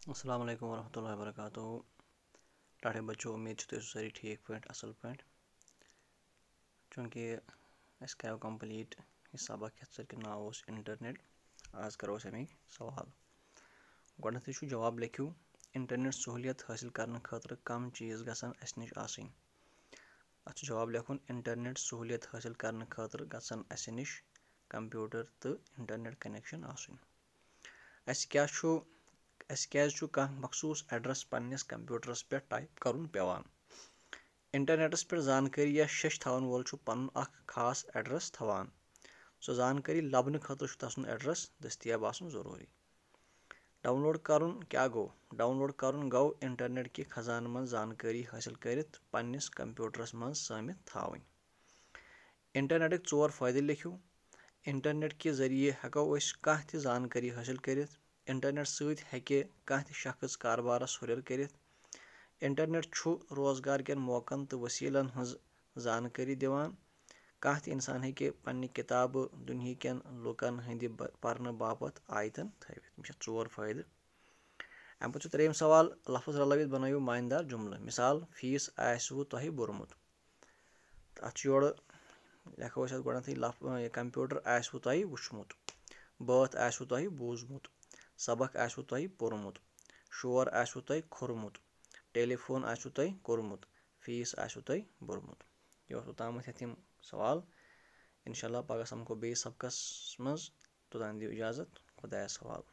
अस्सलाम वालेकुम वरहमतुल्लाहि वबरकातुहू। टाटे बच्चों, उम्मीद तुम सारी ठीक पे असल पे चूँकि अस करो कंप्लीट यह सबक ये नाव इंटरनेट। आज करो अमिक सवाल। गोडनेथी जवाब लिखियो। इंटरनेट सहूलियत हासिल करने खतर कम चीज़ गसन अस निश आसनी। अत जवाब लिखुन इंटरनेट सहूलियत हासिल करने खतर गसन अस निश कंप्यूटर तो इंटरनेट कनेक्शन आसुन। अस क्या मखसूस एड्रेस पन्निस कंप्यूटरस पे टाइप करुन पेवान। इंटरनेटस पे जानकारी या शश थवन वोल पन खास एड्रेस थवान। सो जानकारी लबन खतर तसन एड्रेस दस्तियाब आसन जरूरी। डाउनलोड करुन क्या गो? डाउनलोड करुन गो इंटरनेट की खजान मन जानकारी हासिल करित पन्निस कंप्यूटरस मन सामित थावन। इंटरनेट चोर फायदे लिखियो। इंटरनेट के जरिए हेको कह त जानकारी हासिल करित। इंटरनेट सहित हेके कह त शख्स कारबारस हुरर करित। इंटरनेट छु रोजगार के मौकन तो वसीलन हज जानकारी दिवान। कह त इंसान हेके पन्ने किताब दुनिया केन लुकन हंद पर्न बापत आयतन थवित। चोर फायदे। अम पे त्रेयम सवाल लफ्ज रलवित बनायो मायनदार जुमल। मिसाल फीस आसवु तोह बोरमुत। अत योड़ लिखो गोडनेथी कंप्यूटर आसवु तोह वुचमुत। बात आसवु तोह बूजमुत। सबक आसवु तोह पोरमुत। शोर आसवु तोह खोरमुत। टेलीफोन आसवु तोह कोरमुत। फीस आसवु तोह बोरमुत। यह ओतामत यम सवाल। इंशाल्लाह पगह समको बे सबकस मज। तोतान दियो इजाजत। खुदायस हवाल।